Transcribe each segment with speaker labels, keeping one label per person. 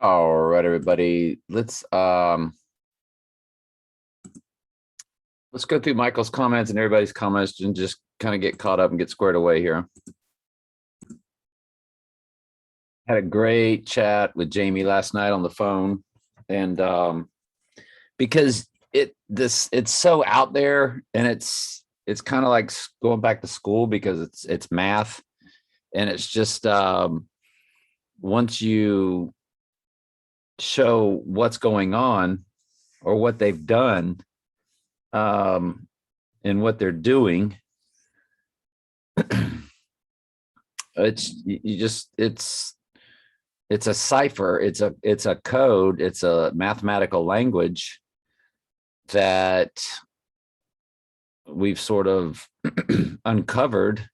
Speaker 1: All right, everybody. Let's go through Michael's comments and everybody's comments and just kind of get caught up and get squared away here. Had a great chat with Jamie last night on the phone, and because it's so out there, and it's kind of like going back to school because it's math, and it's just once you show what's going on or what they've done and what they're doing, it's a cipher, it's a code, it's a mathematical language that we've sort of uncovered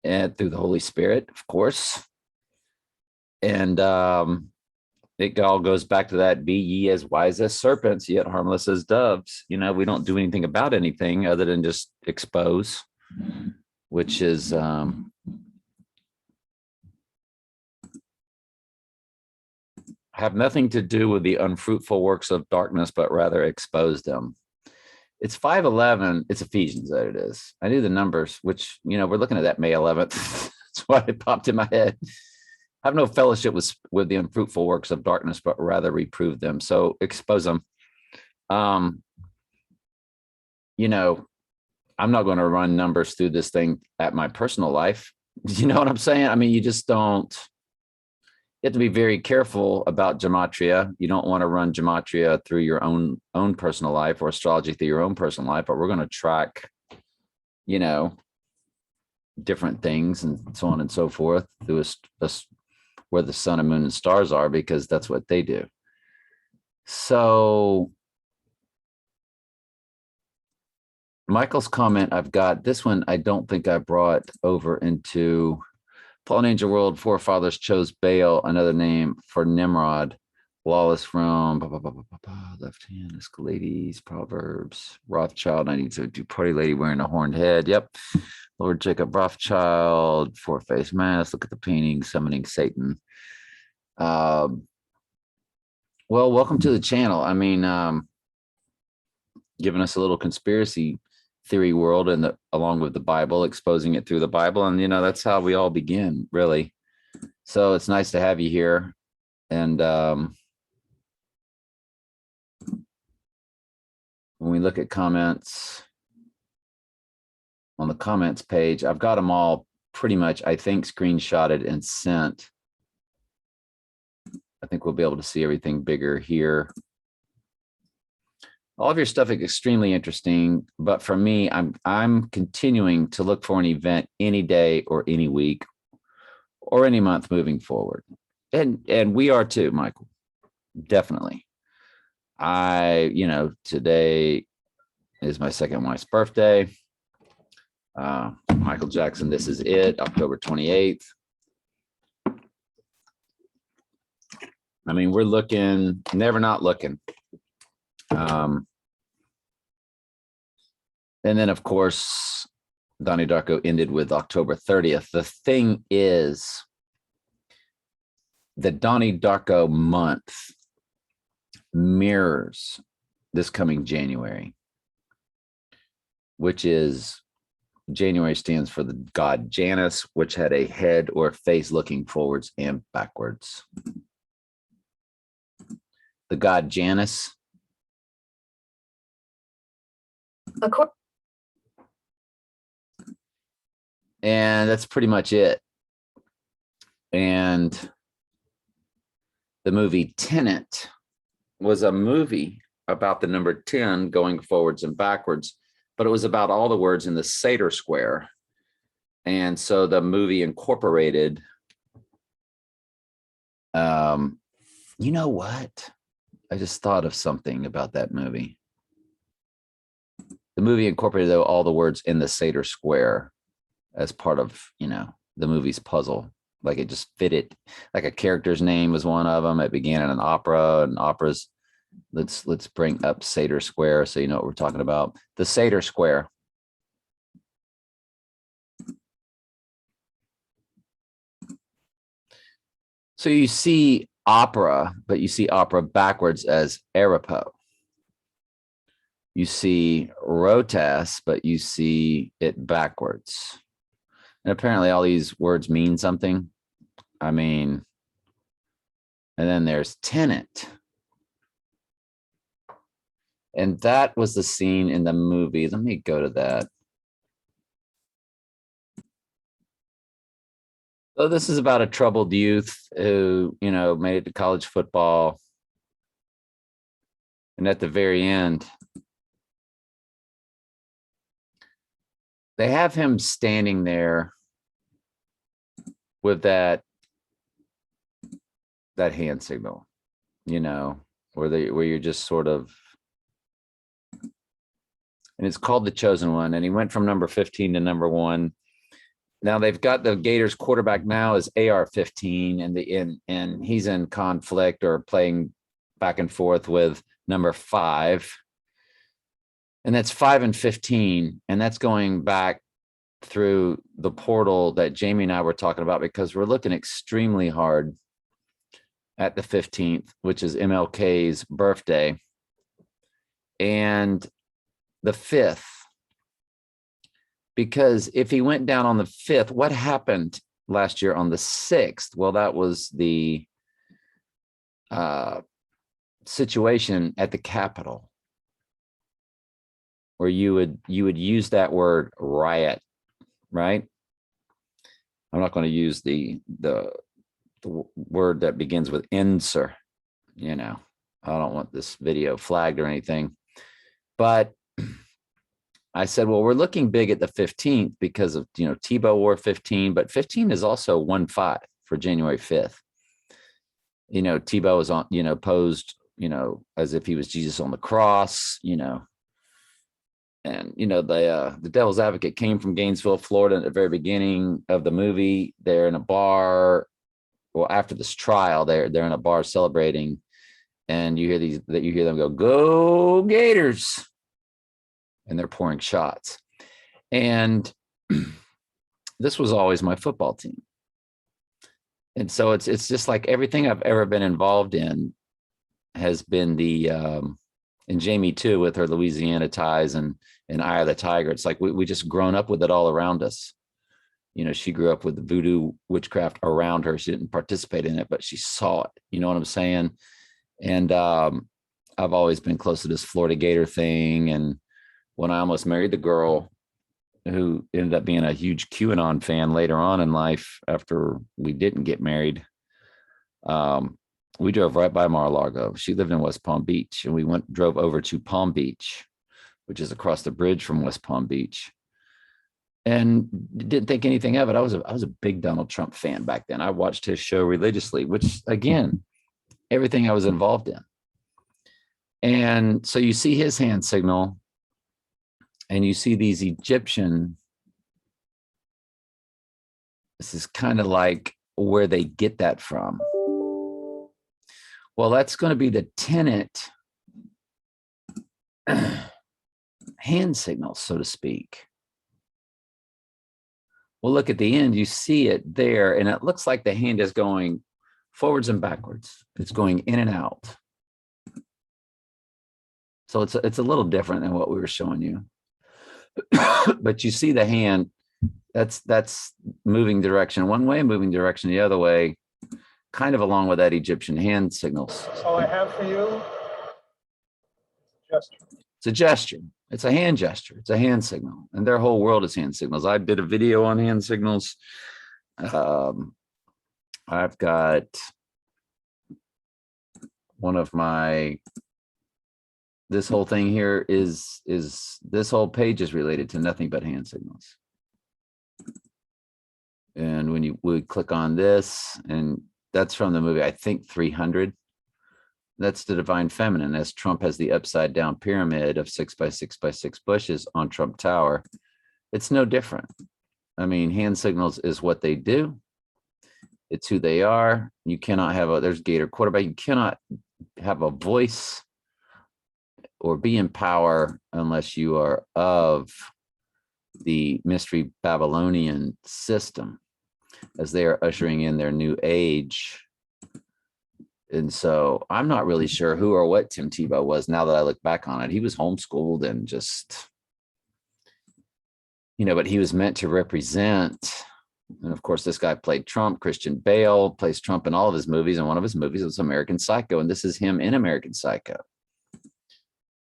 Speaker 1: and through the Holy Spirit, of course. And it all goes back to that: be ye as wise as serpents, yet harmless as doves. You know, we don't do anything about anything other than just expose, which is have nothing to do with the unfruitful works of darkness, but rather expose them. It's 5:11. It's Ephesians that it is. I knew the numbers, which, you know, we're looking at that May 11th. That's why it popped in my head. Have no fellowship with the unfruitful works of darkness, but rather reprove them. So expose them. You know, I'm not going to run numbers through this thing at my personal life. You know what I'm saying? I mean, you just don't. You have to be very careful about gematria. You don't want to run gematria through your own personal life, or astrology through your own personal life. But we're going to track, you know, different things and so on and so forth through where the sun and moon and stars are, because that's what they do. So Michael's comment, I've got this one. I don't think I brought over into Fallen Angel World. Forefathers chose Baal, another name for Nimrod. Lawless Rome, left hand, Escalades, Proverbs, Rothschild, 1972, party lady wearing a horned head. Yep. Lord Jacob Rothschild, four-faced mask. Look at the painting, summoning Satan. Well, welcome to the channel. I mean, giving us a little conspiracy theory world, and along with the Bible, exposing it through the Bible. And, you know, that's how we all begin, really. So it's nice to have you here. And when we look at comments on the comments page, I've got them all pretty much, I think, screenshotted and sent. I think we'll be able to see everything bigger here. All of your stuff is extremely interesting, but for me, I'm continuing to look for an event any day or any week or any month moving forward. And we are too, Michael. Definitely. You know, today is my second wife's birthday. Michael Jackson, This Is It, October 28th. I mean, we're looking, never not looking. And then, of course, Donnie Darko ended with October 30th. The thing is, the Donnie Darko month mirrors this coming January, which is, January stands for the god Janus, which had a head or face looking forwards and backwards. The god Janus. And that's pretty much it. And the movie TENET was a movie about the number 10 going forwards and backwards, but it was about all the words in the Seder square. And so the movie incorporated, you know what? I just thought of something about that movie. The movie incorporated all the words in the Seder square as part of, you know, the movie's puzzle. Like it just fitted, like a character's name was one of them. It began in an opera, and operas. Let's bring up Seder Square so you know what we're talking about. The Seder Square. So you see opera, but you see opera backwards as Arapo. You see rotas, but you see it backwards. And apparently all these words mean something. I mean, and then there's tenet. And that was the scene in the movie. Let me go to that. So this is about a troubled youth who, made it to college football. And at the very end, they have him standing there with that hand signal, where you're just sort of, and it's called The Chosen One. And he went from number 15 to number 1. Now they've got the Gators quarterback now is AR-15, and he's in conflict or playing back and forth with number 5. And that's 5 and 15. And that's going back through the portal that Jamie and I were talking about, because we're looking extremely hard at the 15th, which is MLK's birthday, and the 5th. Because if he went down on the 5th, what happened last year on the 6th? Well, that was the situation at the Capitol, where you would use that word riot, right? I'm not going to use the word that begins with "insur." I don't want this video flagged or anything, but I said, well, we're looking big at the 15th because of, Tebow wore 15, but 15 is also 1-5 for January 5th. Tebow was on, posed, as if he was Jesus on the cross, and, the devil's advocate came from Gainesville, Florida at the very beginning of the movie. They're in a bar. Well, after this trial, they're in a bar celebrating, and you hear them go Gators. And they're pouring shots. And this was always my football team. And so it's just like everything I've ever been involved in has been and Jamie too, with her Louisiana ties and Eye of the Tiger. It's like we just grown up with it all around us. She grew up with the voodoo witchcraft around her. She didn't participate in it, but she saw it. You know what I'm saying? And I've always been close to this Florida Gator thing. And when I almost married the girl who ended up being a huge QAnon fan later on in life, after we didn't get married, we drove right by Mar-a-Lago. She lived in West Palm Beach, and we drove over to Palm Beach, which is across the bridge from West Palm Beach, and didn't think anything of it. I was a big Donald Trump fan back then. I watched his show religiously, which, again, everything I was involved in. And so you see his hand signal, and you see these Egyptian, this is kind of like where they get that from. Well, that's going to be the tenet hand signal, so to speak. Well, look at the end, you see it there, and it looks like the hand is going forwards and backwards. It's going in and out. So it's a little different than what we were showing you. But you see the hand, that's moving direction one way, moving direction the other way, kind of along with that Egyptian hand signals.
Speaker 2: That's all I have for you. Gesture.
Speaker 1: It's a gesture. It's a hand gesture. It's a hand signal. And their whole world is hand signals. I did a video on hand signals. I've got one of my, this whole thing here is this whole page is related to nothing but hand signals. And when you would click on this, and that's from the movie, I think 300. That's the divine feminine, as Trump has the upside down pyramid of 6 by 6 by 6 bushes on Trump Tower. It's no different. I mean, hand signals is what they do. It's who they are. You cannot have there's Gator quarterback. You cannot have a voice or be in power unless you are of the mystery Babylonian system, as they are ushering in their new age And so I'm not really sure who or what Tim Tebow was now that I look back on it. He was homeschooled and just, but he was meant to represent. And of course, this guy played Trump. Christian Bale plays Trump in all of his movies. And one of his movies was American Psycho. And this is him in American Psycho.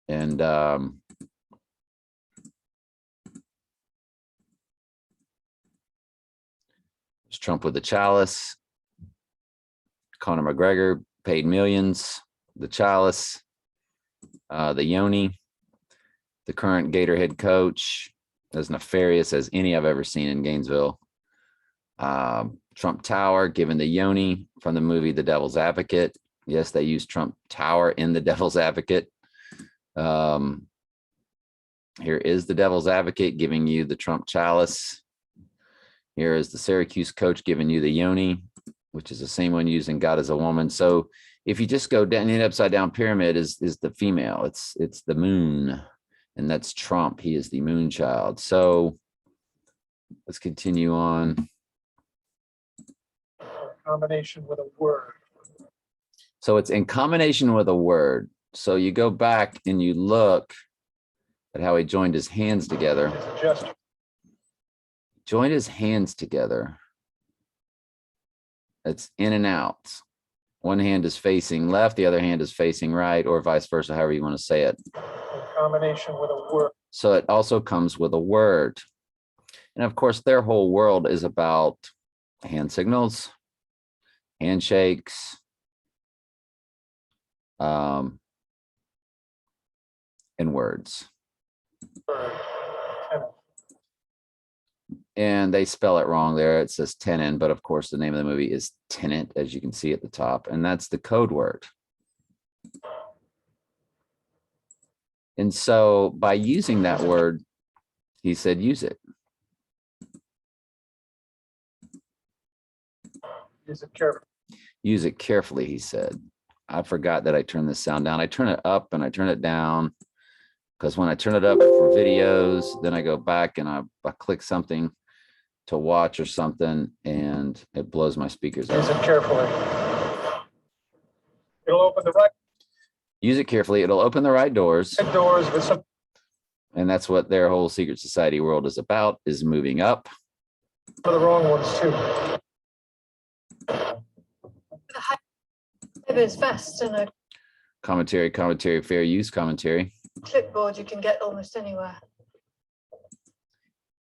Speaker 1: And it's Trump with the chalice. Conor McGregor paid millions. The chalice. The Yoni. The current Gator head coach. As nefarious as any I've ever seen in Gainesville. Trump Tower, given the Yoni from the movie The Devil's Advocate. Yes, they used Trump Tower in The Devil's Advocate. Here is The Devil's Advocate giving you the Trump chalice. Here is the Syracuse coach giving you the Yoni, which is the same one used in God is a Woman. So if you just go down, the upside down pyramid is the female. It's the moon, and that's Trump. He is the moon child. So let's continue on.
Speaker 2: Combination with a word.
Speaker 1: So it's in combination with a word. So you go back and you look at how he joined his hands together.
Speaker 2: It's a gesture.
Speaker 1: Joined his hands together. It's in and out. One hand is facing left, the other hand is facing right, or vice versa, however you want to say it.
Speaker 2: In combination with a word.
Speaker 1: So it also comes with a word. And of course, their whole world is about hand signals, handshakes, and words. And they spell it wrong there. It says TENET, but of course the name of the movie is TENET, as you can see at the top, and that's the code word. And so by using that word, he said, use it.
Speaker 2: Use it carefully.
Speaker 1: Use it carefully, he said. I forgot that I turned the sound down. I turn it up and I turn it down, because when I turn it up for videos, then I go back and I click something to watch or something, and it blows my speakers out.
Speaker 2: Use it carefully. It'll open the right.
Speaker 1: Use it carefully. It'll open the right doors.
Speaker 2: Doors with some. And
Speaker 1: that's what their whole secret society world is about, is moving up.
Speaker 2: For the wrong ones too.
Speaker 3: It's fast and a
Speaker 1: Commentary, fair use commentary.
Speaker 3: clipboard you can get almost anywhere.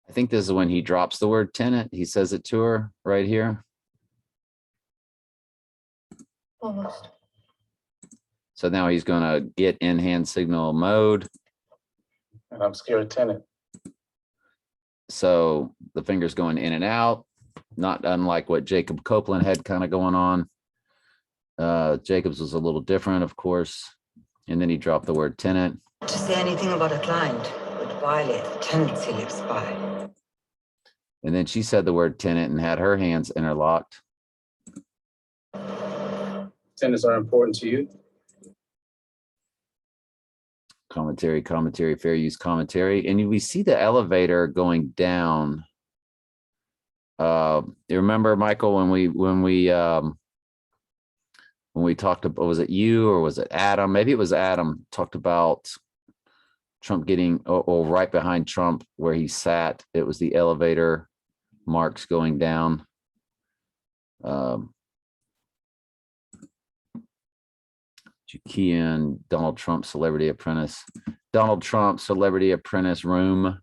Speaker 1: I think this is when he drops the word TENET. He says it to her right here.
Speaker 3: Almost.
Speaker 1: So now he's going to get in hand signal mode.
Speaker 2: And I'm scared of TENET.
Speaker 1: So the finger's going in and out, not unlike what Jacob Copeland had kind of going on. Jacob's was a little different, of course. And then he dropped the word TENET.
Speaker 4: To say anything about a client would violate the tenancy lives by.
Speaker 1: And then she said the word TENET and had her hands interlocked.
Speaker 2: Tenants are important to you.
Speaker 1: Commentary, fair use commentary. And we see the elevator going down. You remember, Michael, when we talked about, was it you or was it Adam? Maybe it was Adam, talked about Trump getting, or right behind Trump where he sat, it was the elevator marks going down. You key in Donald Trump Celebrity Apprentice, room.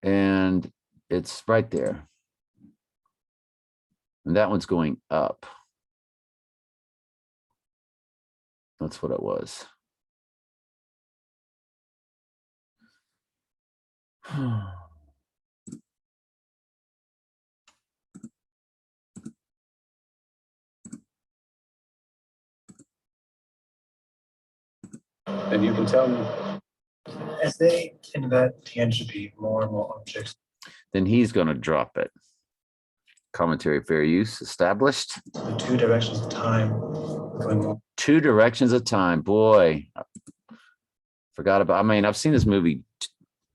Speaker 1: And it's right there. And that one's going up. That's what it was.
Speaker 2: And you can tell me. As they invent tangibility, more and more objects.
Speaker 1: Then he's going to drop it. Commentary, fair use established.
Speaker 2: In two directions of time.
Speaker 1: Two directions of time. Boy, forgot about. I mean, I've seen this movie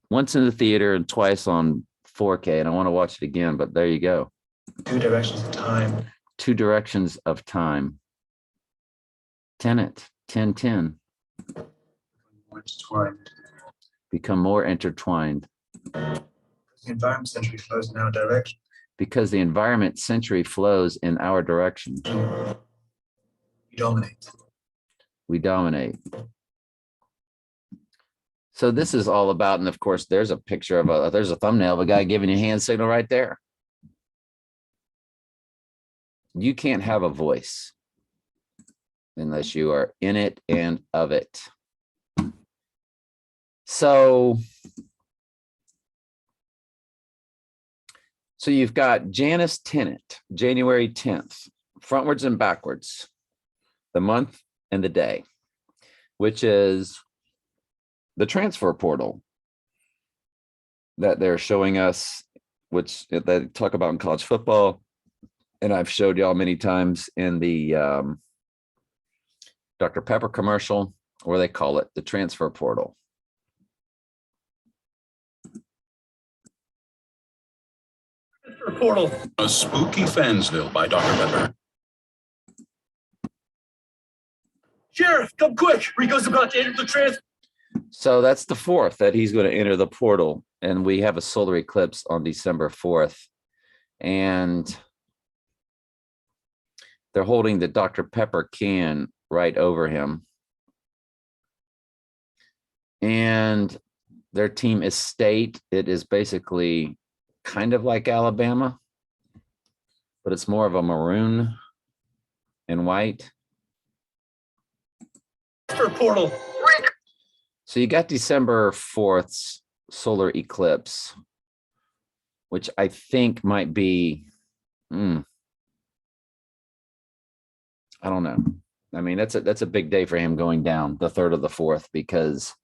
Speaker 1: once in the theater and twice on 4K and I want to watch it again, but there you go.
Speaker 2: Two directions of time.
Speaker 1: Two directions of time. Tenet, 1010.
Speaker 2: More intertwined.
Speaker 1: Become more intertwined.
Speaker 2: The environment century flows in our direction.
Speaker 1: Because the environment century flows in our direction.
Speaker 2: We dominate.
Speaker 1: We dominate. So this is all about, and of course, there's a picture of there's a thumbnail of a guy giving you a hand signal right there. You can't have a voice unless you are in it and of it. So you've got Janus Tenet, January 10th, frontwards and backwards, the month and the day, which is the transfer portal that they're showing us, which they talk about in college football. And I've showed y'all many times in the Dr. Pepper commercial, or they call it the transfer portal.
Speaker 5: Portal. A spooky Fansville by Dr. Pepper. Sheriff, come quick. Rico's about to enter the trans.
Speaker 1: So that's the 4th that he's going to enter the portal. And we have a solar eclipse on December 4th. And they're holding the Dr. Pepper can right over him. And their team is state. It is basically kind of like Alabama, but it's more of a maroon and white.
Speaker 5: Portal.
Speaker 1: So you got December 4th's solar eclipse, which I think might be, I don't know. I mean, that's a big day for him going down the 3rd of the 4th, because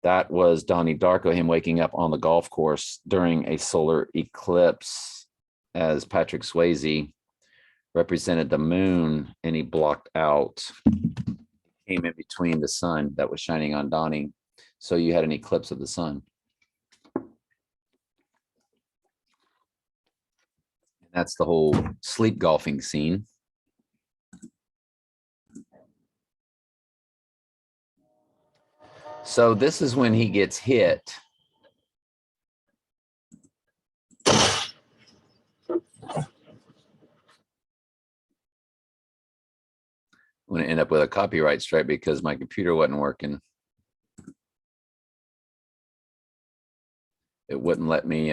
Speaker 1: that was Donnie Darko, him waking up on the golf course during a solar eclipse as Patrick Swayze represented the moon, and he blocked out, came in between the sun that was shining on Donnie. So you had an eclipse of the sun. And that's the whole sleep golfing scene. So this is when he gets hit. I'm going to end up with a copyright strike because my computer wasn't working. It wouldn't let me.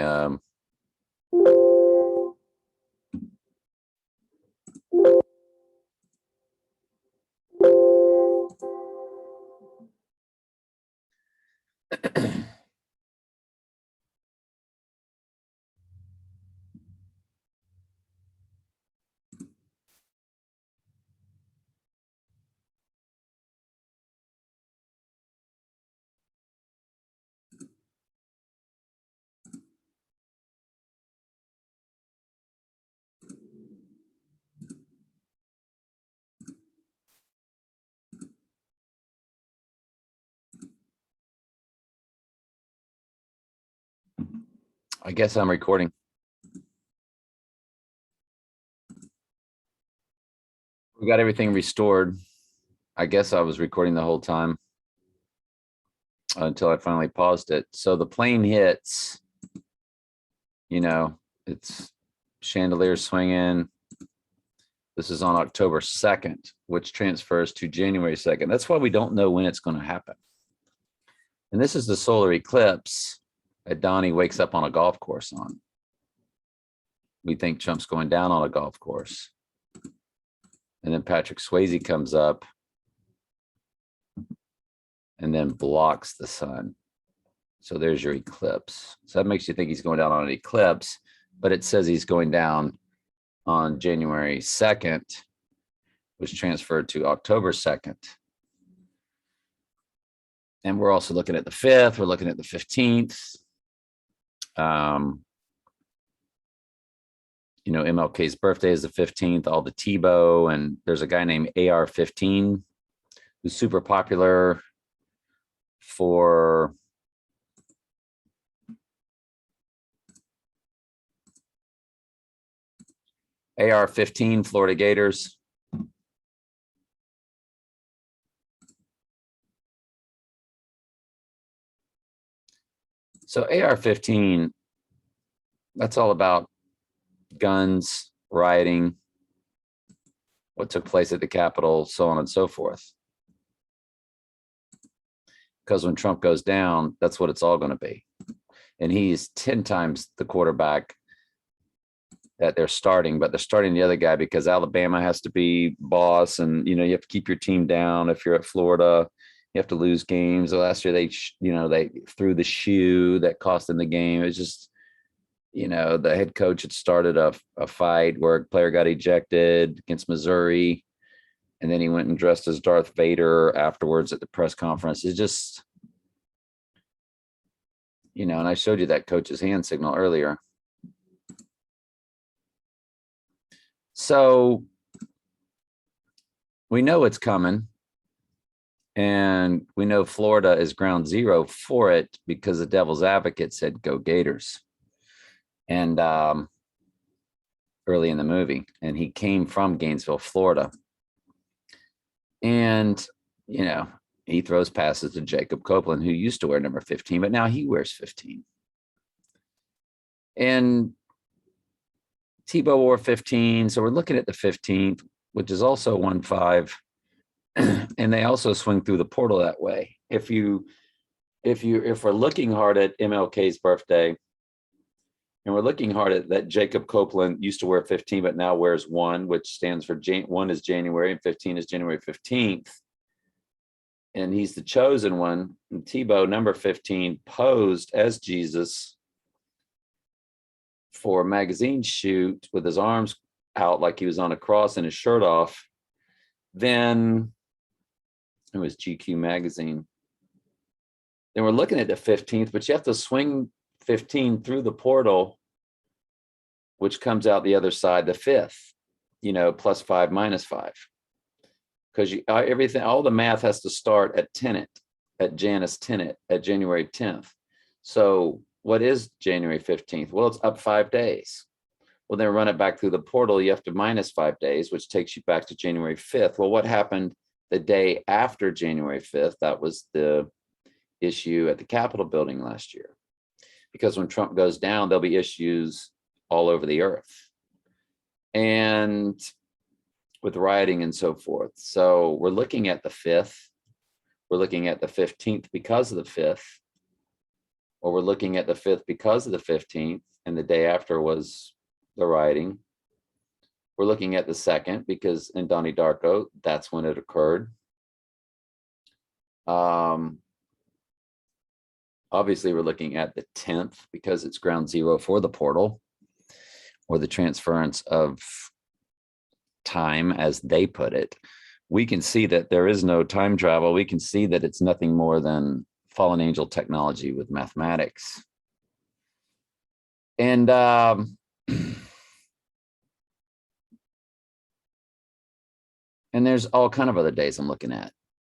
Speaker 1: I guess I'm recording. We got everything restored. I guess I was recording the whole time until I finally paused it. So the plane hits, you know, it's chandelier swinging. This is on October 2nd, which transfers to January 2nd. That's why we don't know when it's going to happen. And this is the solar eclipse that Donnie wakes up on a golf course on. We think Trump's going down on a golf course. And then Patrick Swayze comes up and then blocks the sun. So there's your eclipse. So that makes you think he's going down on an eclipse, but it says he's going down on January 2nd, which transferred to October 2nd. And we're also looking at the 5th. We're looking at the 15th. You know, MLK's birthday is the 15th, all the Tebow, and there's a guy named AR-15 who's super popular for AR-15, Florida Gators. So AR-15, that's all about guns, rioting, what took place at the Capitol, so on and so forth. Because when Trump goes down, that's what it's all going to be. And he's 10 times the quarterback that they're starting, but they're starting the other guy because Alabama has to be boss, and you have to keep your team down. If you're at Florida, you have to lose games. Last year they threw the shoe that cost them the game. It was just, the head coach had started a fight where a player got ejected against Missouri, and then he went and dressed as Darth Vader afterwards at the press conference. It's just, and I showed you that coach's hand signal earlier. So we know it's coming, and we know Florida is ground zero for it because the devil's advocate said, "Go Gators." And early in the movie, and he came from Gainesville, Florida. And, he throws passes to Jacob Copeland, who used to wear number 15, but now he wears 15. And Tebow wore 15. So we're looking at the 15th, which is also 1-5. And they also swing through the portal that way. If we're looking hard at MLK's birthday, and we're looking hard at that Jacob Copeland used to wear 15, but now wears 1, which stands for 1 is January and 15 is January 15th. And he's the chosen one. And Tebow, number 15, posed as Jesus for a magazine shoot with his arms out like he was on a cross and his shirt off. Then it was GQ magazine. Then we're looking at the 15th, but you have to swing 15 through the portal, which comes out the other side, the 5th, +5, -5. Because everything, all the math has to start at TENET, at Janus TENET, at January 10th. So what is January 15th? Well, it's up 5 days. Well, then run it back through the portal. You have to -5 days, which takes you back to January 5th. Well, what happened the day after January 5th? That was the issue at the Capitol building last year. Because when Trump goes down, there'll be issues all over the earth. And with rioting and so forth. So we're looking at the 5th. We're looking at the 15th because of the 5th. Or we're looking at the 5th because of the 15th. And the day after was the rioting. We're looking at the 2nd because in Donnie Darko, that's when it occurred. Obviously, we're looking at the 10th because it's ground zero for the portal, or the transference of time, as they put it. We can see that there is no time travel. We can see that it's nothing more than fallen angel technology with mathematics. And and there's all kind of other days I'm looking at.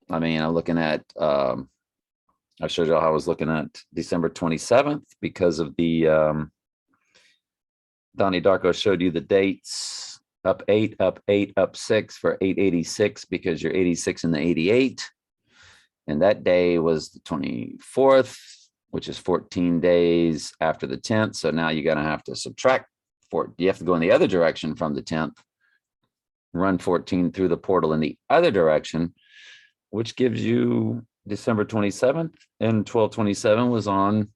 Speaker 1: I mean, I'm looking at, I showed you how I was looking at December 27th because of the, Donnie Darko showed you the dates, up 8, up 8, up 6 for 886 because you're 86 in the 88. And that day was the 24th, which is 14 days after the 10th. So now you're going to have to subtract 4. You have to go in the other direction from the 10th, run 14 through the portal in the other direction, which gives you December 27th, and 1227 was on,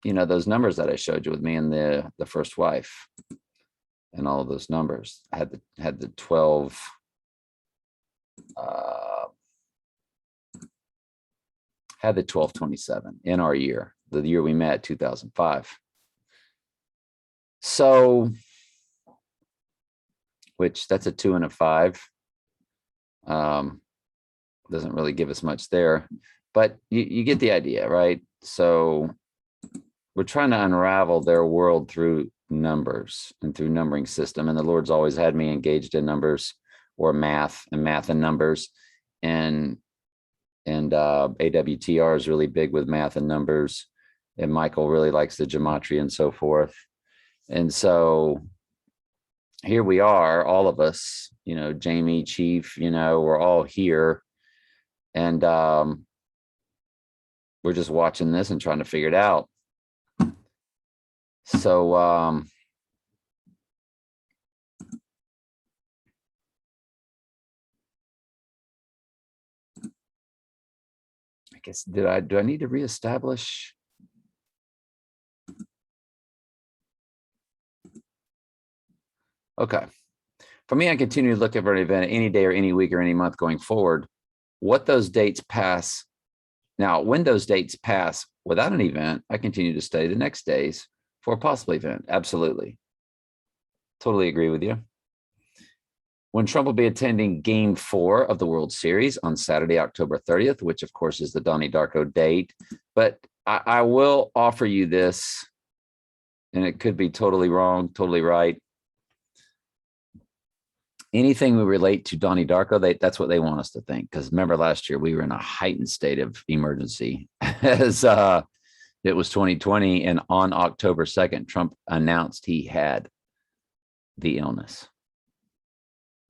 Speaker 1: those numbers that I showed you with me and the first wife and all of those numbers. I had the 12, had the 1227 in our year, the year we met, 2005. So, which that's a 2 and a 5. Doesn't really give us much there, but you get the idea, right? So we're trying to unravel their world through numbers and through numbering system. And the Lord's always had me engaged in numbers, or math and numbers. And AWTR is really big with math and numbers. And Michael really likes the gematria and so forth. And so here we are, all of us, you know, Jamie, Chief, you know, we're all here. And we're just watching this and trying to figure it out. So I guess do I need to reestablish? Okay. For me, I continue to look at an event any day or any week or any month going forward. What those dates pass. Now, when those dates pass without an event, I continue to study the next days for a possible event. Absolutely. Totally agree with you. When Trump will be attending Game 4 of the World Series on Saturday, October 30th, which of course is the Donnie Darko date. But I will offer you this, and it could be totally wrong, totally right. Anything we relate to Donnie Darko, that's what they want us to think. Because remember last year, we were in a heightened state of emergency as it was 2020. And on October 2nd, Trump announced he had the illness,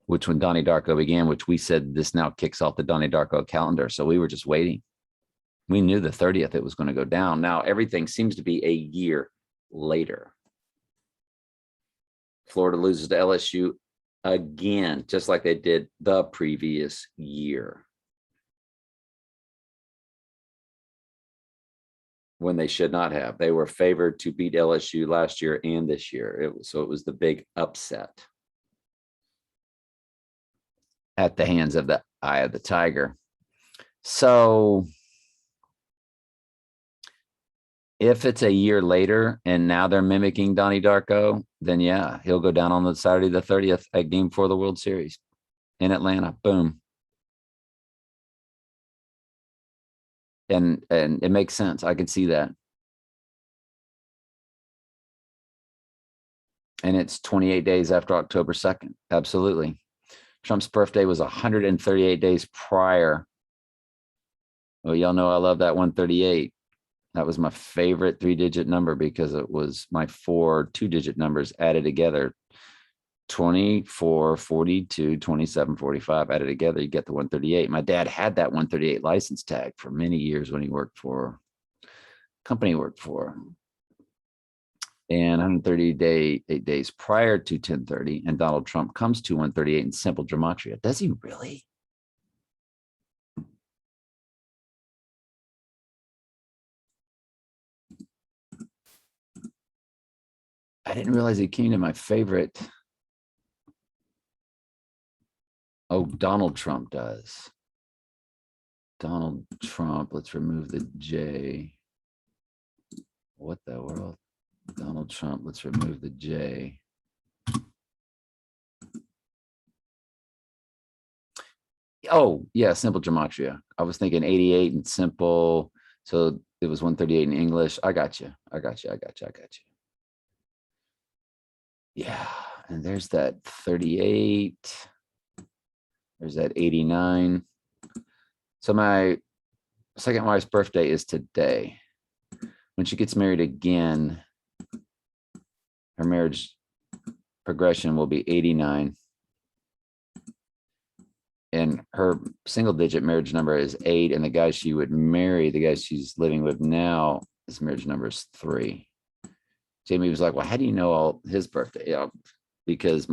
Speaker 1: which when Donnie Darko began, which we said this now kicks off the Donnie Darko calendar. So we were just waiting. We knew the 30th it was going to go down. Now everything seems to be a year later. Florida loses to LSU again, just like they did the previous year when they should not have. They were favored to beat LSU last year and this year. So it was the big upset at the hands of the Eye of the Tiger. So if it's a year later and now they're mimicking Donnie Darko, then yeah, he'll go down on the Saturday the 30th at Game 4 of the World Series in Atlanta. Boom. And it makes sense. I can see that. And it's 28 days after October 2nd. Absolutely. Trump's birthday was 138 days prior. Well, y'all know I love that 138. That was my favorite 3-digit number because it was my 4 2-digit numbers added together. 24, 42, 27, 45 added together, you get the 138. My dad had that 138 license tag for many years when he worked for company he worked for. And 138 days prior to 1030, and Donald Trump comes to 138 in simple gematria. Does he really? I didn't realize he came to my favorite. Oh, Donald Trump does. Donald Trump. Let's remove the J. What the world? Donald Trump. Let's remove the J. Oh, yeah, simple gematria. I was thinking 88 and simple. So it was 138 in English. I got you. I got you. Yeah. And there's that 38. There's that 89. So my second wife's birthday is today. When she gets married again, her marriage progression will be 89. And her single digit marriage number is 8. And the guy she would marry, the guy she's living with now, his marriage number is 3. Jamie was like, well, how do you know all his birthday? Yeah, because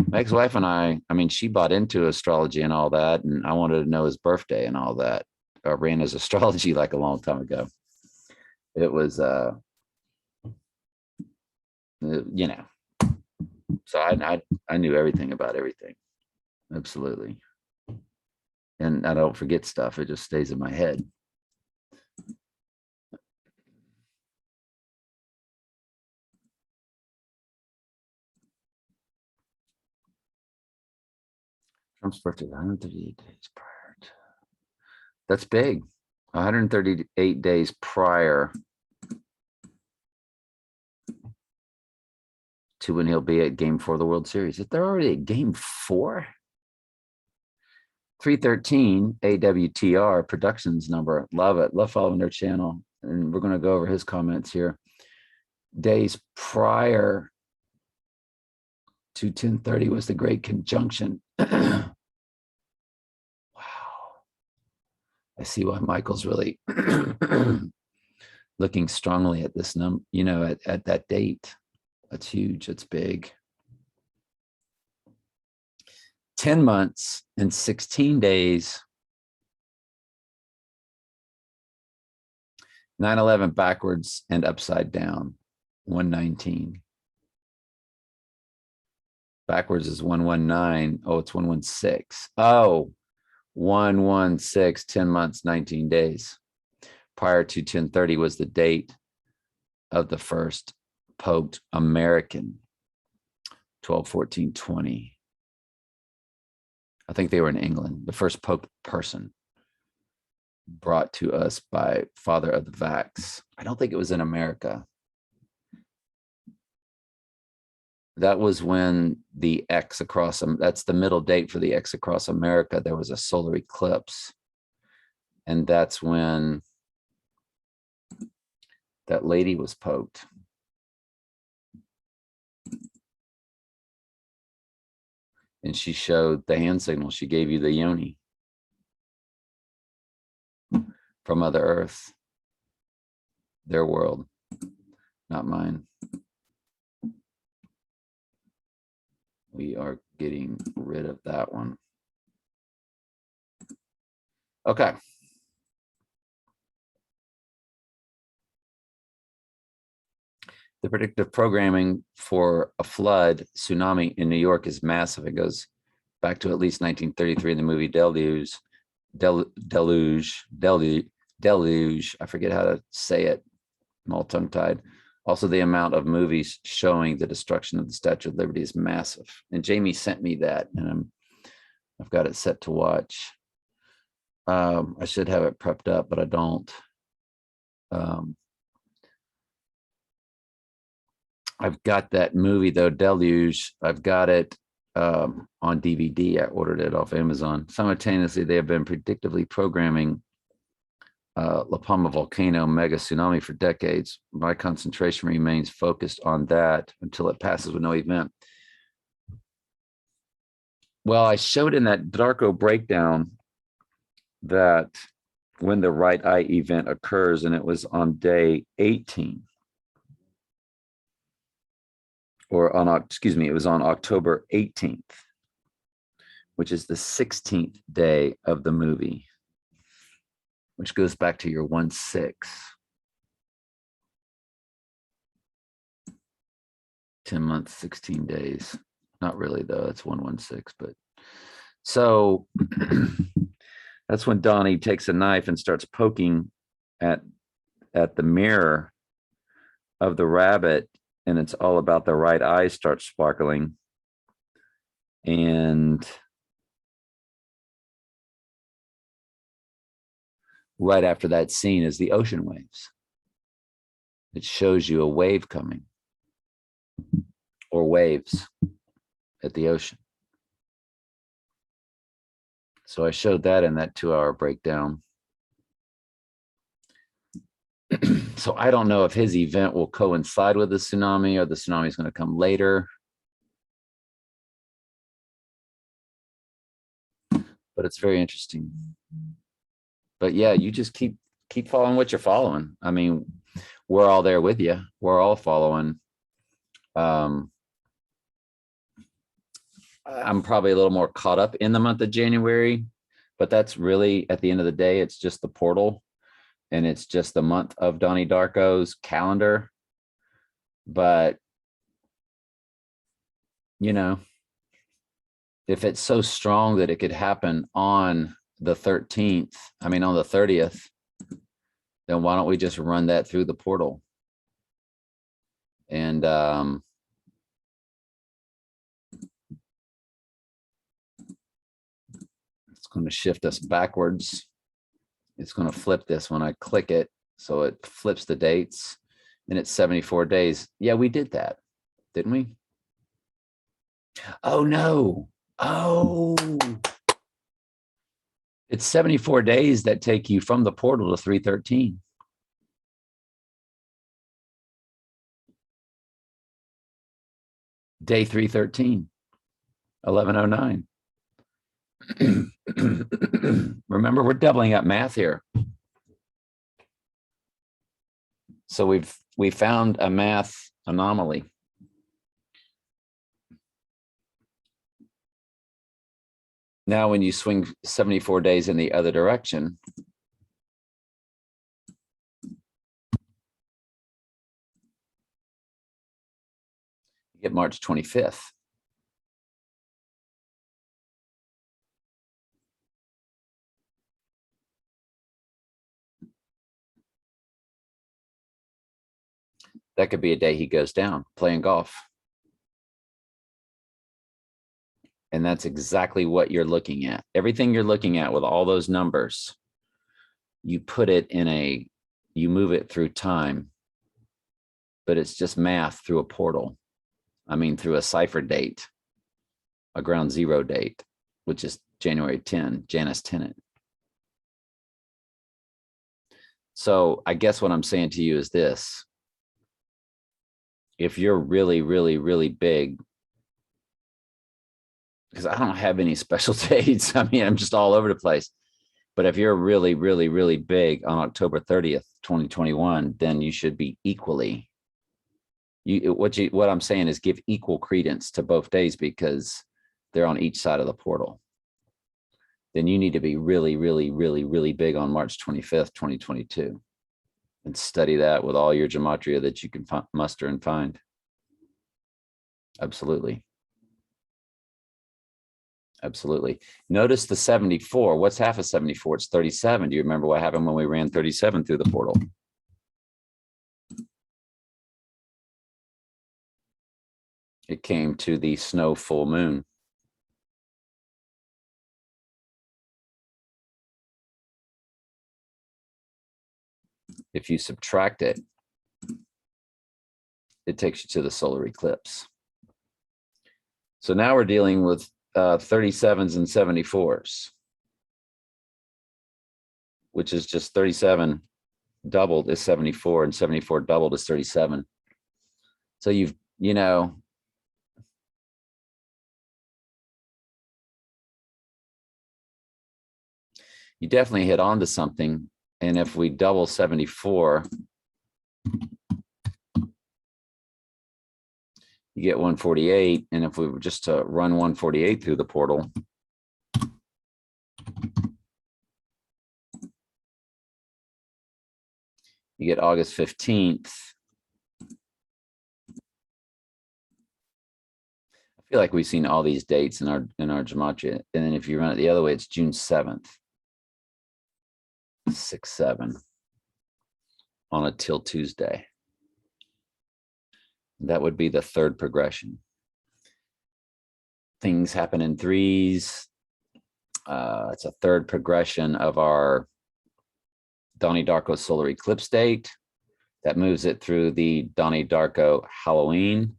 Speaker 1: my ex-wife and I mean, she bought into astrology and all that. And I wanted to know his birthday and all that. I ran his astrology like a long time ago. It was, you know, so I knew everything about everything. Absolutely. And I don't forget stuff. It just stays in my head. Trump's birthday, 138 days prior to. That's big. 138 days prior to when he'll be at Game 4 of the World Series. If they're already at Game 4? 313 AWTR Productions number. Love it. Love following their channel. And we're going to go over his comments here. Days prior to 1030 was the Great Conjunction. Wow. I see why Michael's really looking strongly at this at that date. That's huge. It's big. 10 months and 16 days. 9/11 backwards and upside down. 119. Backwards is 119. Oh, it's 116. Oh, 116, 10 months, 19 days. Prior to 1030 was the date of the first poked American. 12/14/20. I think they were in England. The first poked person brought to us by Father of the Vax. I don't think it was in America. That was when the X across them, that's the middle date for the X across America. There was a solar eclipse. And that's when that lady was poked. And she showed the hand signal. She gave you the yoni from Mother Earth, their world, not mine. We are getting rid of that one. Okay. The predictive programming for a flood tsunami in New York is massive. It goes back to at least 1933 in the movie Deluge. I forget how to say it. I'm all tongue-tied. Also, the amount of movies showing the destruction of the Statue of Liberty is massive. And Jamie sent me that, and I've got it set to watch. I should have it prepped up, but I don't. I've got that movie though, Deluge. I've got it on DVD. I ordered it off Amazon. Simultaneously, they have been predictively programming La Palma volcano mega tsunami for decades. My concentration remains focused on that until it passes with no event. Well, I showed in that Darko breakdown that when the right eye event occurs, and it was on day 18. Or on, excuse me, it was on October 18th, which is the 16th day of the movie, which goes back to your 1/6. 10 months, 16 days. Not really though, it's 1/16, but so that's when Donnie takes a knife and starts poking at the mirror of the rabbit, and it's all about the right eye starts sparkling. And right after that scene is the ocean waves. It shows you a wave coming, or waves at the ocean. So I showed that in that 2-hour breakdown. So I don't know if his event will coincide with the tsunami, or the tsunami is going to come later. But it's very interesting. But yeah, you just keep following what you're following. I mean, we're all there with you. We're all following. I'm probably a little more caught up in the month of January, but that's really, at the end of the day, it's just the portal. And it's just the month of Donnie Darko's calendar. But, you know, if it's so strong that it could happen on the 13th, I mean, on the 30th, then why don't we just run that through the portal? And it's going to shift us backwards. It's going to flip this when I click it. So it flips the dates, and it's 74 days. Yeah, we did that, didn't we? Oh, no. Oh, it's 74 days that take you from the portal to 313. Day 313, 1109. Remember, we're doubling up math here. So we found a math anomaly. Now, when you swing 74 days in the other direction, you get March 25th. That could be a day he goes down playing golf. And that's exactly what you're looking at. Everything you're looking at with all those numbers, you put it in you move it through time, but it's just math through a portal. I mean, through a cipher date, a ground zero date, which is January 10, Janus Tenet. So I guess what I'm saying to you is this. If you're really, really, really big, because I don't have any special dates. I mean, I'm just all over the place. But if you're really, really, really big on October 30th, 2021, then you should be equally. What I'm saying is give equal credence to both days because they're on each side of the portal. Then you need to be really, really, really, really big on March 25th, 2022. And study that with all your gematria that you can muster and find. Absolutely. Absolutely. Notice the 74. What's half of 74? It's 37. Do you remember what happened when we ran 37 through the portal? It came to the snow full moon. If you subtract it, it takes you to the solar eclipse. So now we're dealing with 37s and 74s, which is just 37 doubled is 74 and 74 doubled is 37. So you definitely hit on to something. And if we double 74, you get 148. And if we were just to run 148 through the portal, you get August 15th. I feel like we've seen all these dates in our gematria. And then if you run it the other way, it's June 7th. 6-7 on a till Tuesday. That would be the third progression. Things happen in threes. It's a third progression of our Donnie Darko solar eclipse date. That moves it through the Donnie Darko Halloween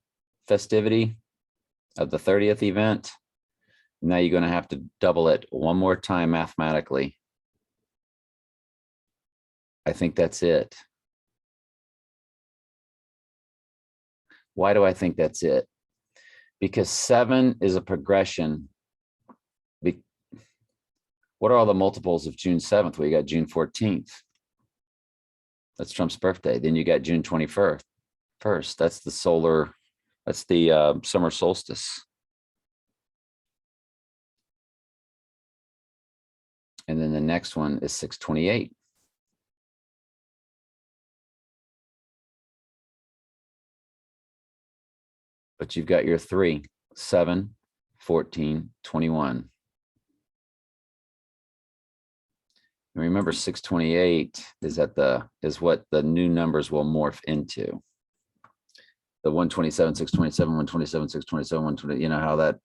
Speaker 1: festivity of the 30th event. Now you're going to have to double it one more time mathematically. I think that's it. Why do I think that's it? Because 7 is a progression. What are all the multiples of June 7th? We got June 14th. That's Trump's birthday. Then you got June 21st. That's the summer solstice. And then the next one is 628. But you've got your 3, 7, 14, 21. And remember, 628 is what the new numbers will morph into. The 127, 627, 127, 627, 120, you know how that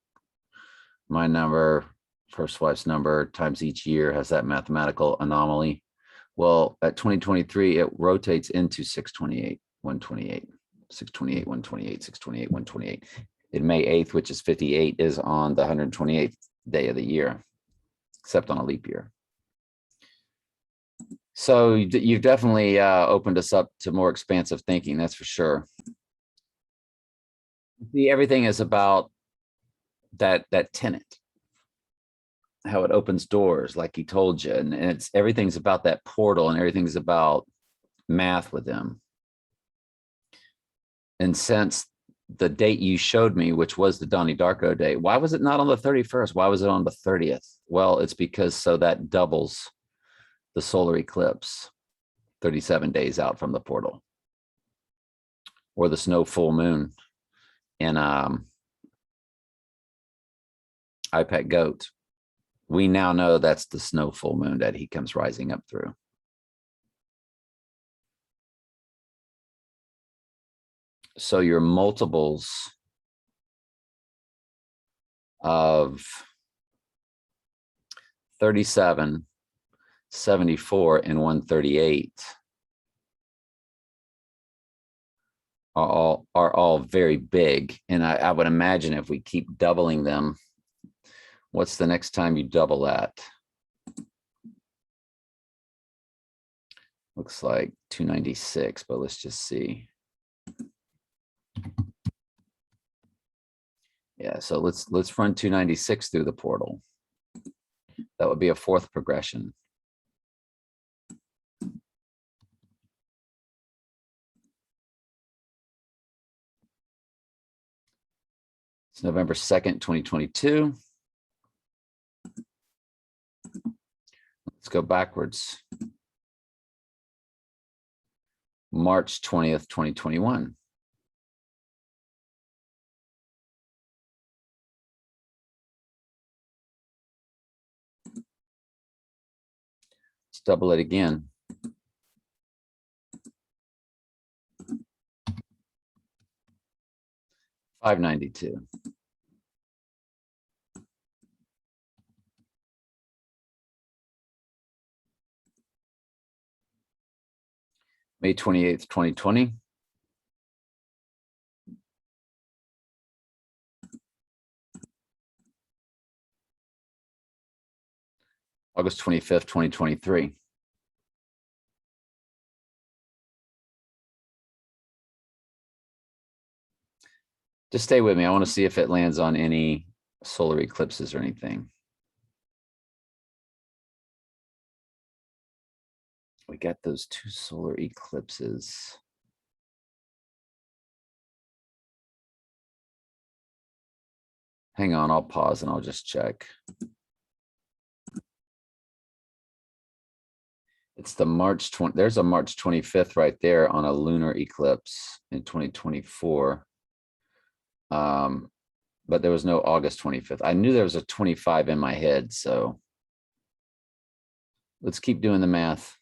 Speaker 1: my number, first wife's number times each year has that mathematical anomaly. Well, at 2023, it rotates into 628, 128. 628, 128, 628, 128. In May 8th, which is 58, is on the 128th day of the year, except on a leap year. So you've definitely opened us up to more expansive thinking, that's for sure. See, everything is about that tenant, how it opens doors, like he told you, and it's everything's about that portal, and everything's about math with them. And since the date you showed me, which was the Donnie Darko date, why was it not on the 31st? Why was it on the 30th? Well, it's because so that doubles the solar eclipse 37 days out from the portal, or the snow full moon in iPet Goat. We now know that's the snow full moon that he comes rising up through. So your multiples of 37, 74, and 138 are all very big. And I would imagine if we keep doubling them, what's the next time you double that? Looks like 296, but let's just see. Yeah, so let's run 296 through the portal. That would be a fourth progression. It's November 2nd, 2022. Let's go backwards. March 20th, 2021. Let's double it again. $592. May 28th, 2020. August 25th, 2023. Just stay with me. I want to see if it lands on any solar eclipses or anything. We got those 2 solar eclipses. Hang on, I'll pause and I'll just check. It's the March 20, there's a March 25th right there on a lunar eclipse in 2024. But there was no August 25th. I knew there was a 25 in my head, so let's keep doing the math.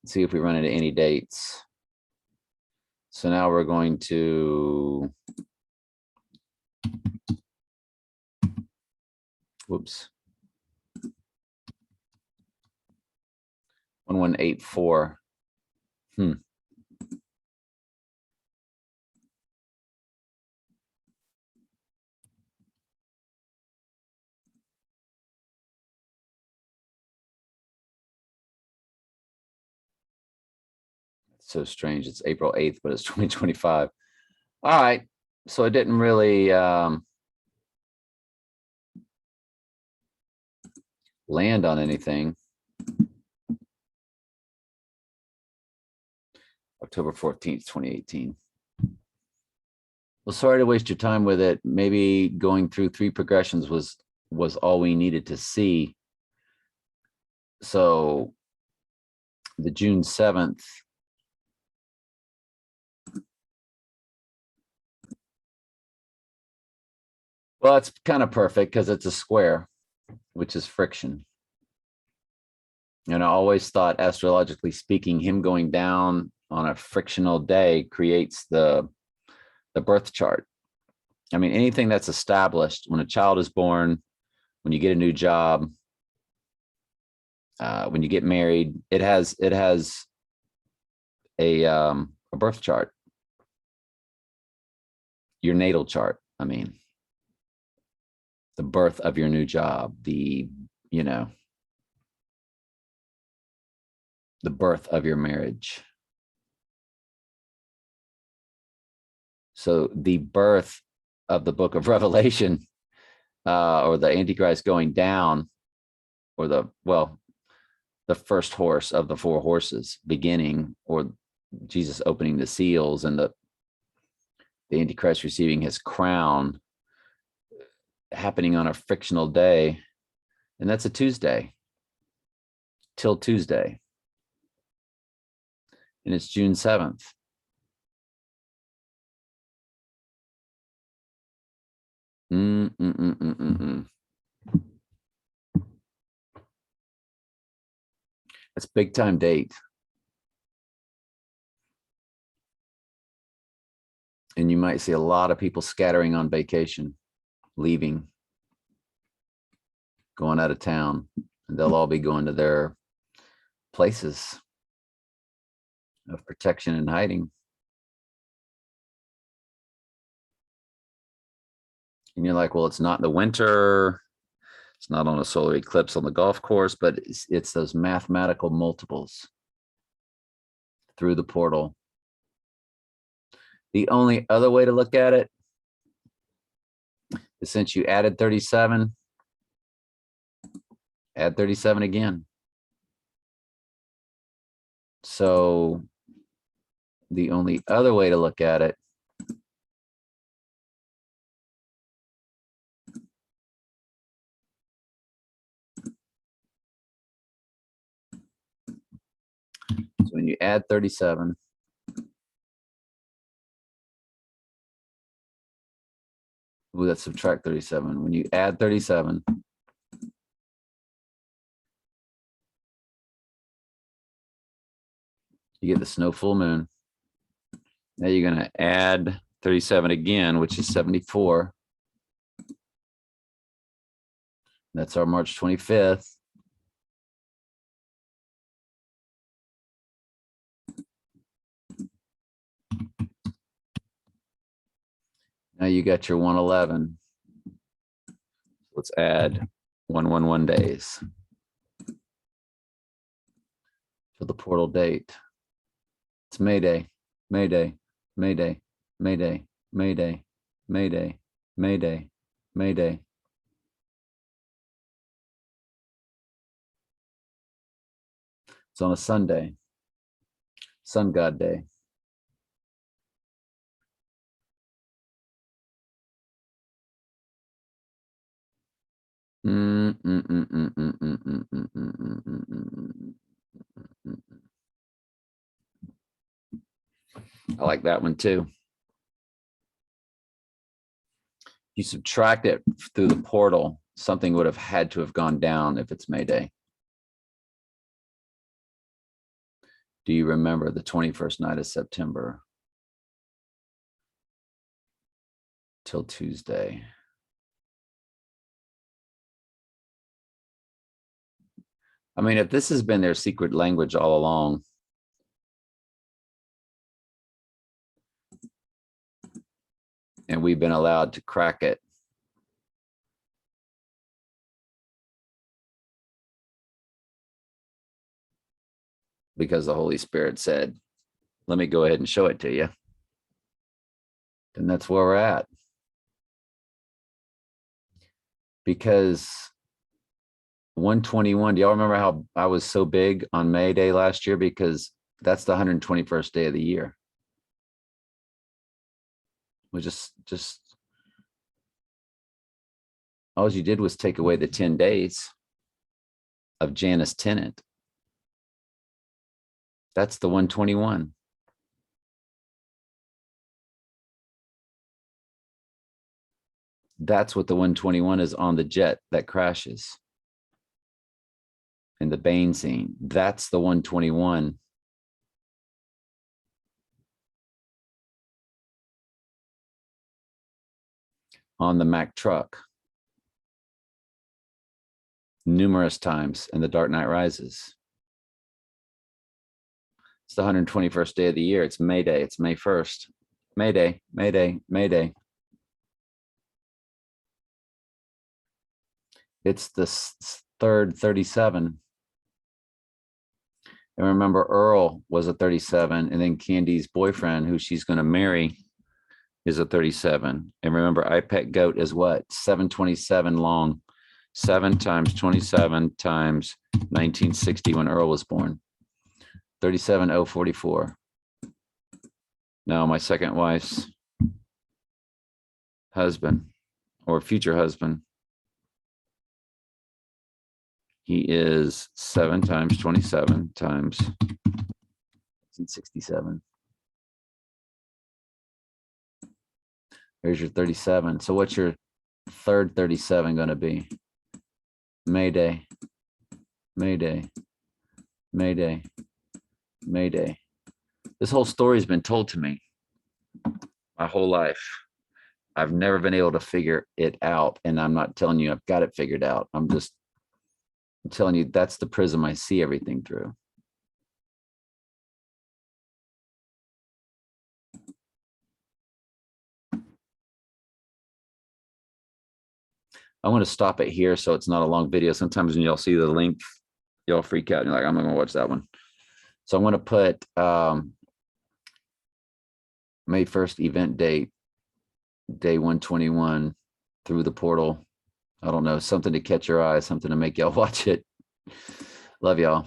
Speaker 1: Let's see if we run into any dates. So now we're going to, whoops. 1184. So strange. It's April 8th, but it's 2025. All right. So it didn't really land on anything. October 14th, 2018. Well, sorry to waste your time with it. Maybe going through 3 progressions was all we needed to see. So the June 7th. Well, it's kind of perfect because it's a square, which is friction. And I always thought, astrologically speaking, him going down on a frictional day creates the birth chart. I mean, anything that's established when a child is born, when you get a new job, when you get married, it has a birth chart. Your natal chart, I mean. The birth of your new job, the birth of your marriage. So the birth of the book of Revelation, or the Antichrist going down, or the first horse of the four horses beginning, or Jesus opening the seals, and the Antichrist receiving his crown, happening on a frictional day. And that's a Tuesday, till Tuesday. And it's June 7th. That's big time date. And you might see a lot of people scattering on vacation, leaving, going out of town, and they'll all be going to their places of protection and hiding. And you're like, well, it's not in the winter. It's not on a solar eclipse on the golf course, but it's those mathematical multiples through the portal. The only other way to look at it is, since you added 37, add 37 again. So the only other way to look at it is when you add 37, let's subtract 37. When you add 37, you get the snow full moon. Now you're going to add 37 again, which is 74. That's our March 25th. Now you got your 111. Let's add 111 days to the portal date. It's May Day, May Day, May Day, May Day, May Day, May Day, May Day, May Day. It's on a Sunday, Sun God Day. I like that one too. You subtract it through the portal, something would have had to have gone down if it's May Day. Do you remember the 21st night of September till Tuesday? I mean, if this has been their secret language all along, and we've been allowed to crack it, because the Holy Spirit said, let me go ahead and show it to you, then that's where we're at. Because 121, do y'all remember how I was so big on May Day last year? Because that's the 121st day of the year. We just all you did was take away the 10 days of Janus Tenet. That's the 121. That's what the 121 is on the jet that crashes in the Bane scene. That's the 121. On the Mack truck. Numerous times in The Dark Knight Rises. It's the 121st day of the year. It's May Day. It's May 1st. May Day, May Day, May Day. It's the third 37. And remember, Earl was a 37, and then Candy's boyfriend, who she's going to marry, is a 37. And remember, IPEC goat is what? 727 long. 7 times 27 times 1960 when Earl was born. 37,044. Now my second wife's husband or future husband, he is 7 times 27 times 1967. Here's your 37. So what's your third 37 going to be? Mayday, Mayday, Mayday, Mayday. This whole story has been told to me my whole life. I've never been able to figure it out. And I'm not telling you I've got it figured out. I'm telling you that's the prism I see everything through. I want to stop it here so it's not a long video. Sometimes when y'all see the length, y'all freak out and you're like, I'm not gonna watch that one. So I'm going to put May 1st event date, day 121 through the portal. I don't know, something to catch your eye, something to make y'all watch it. Love y'all.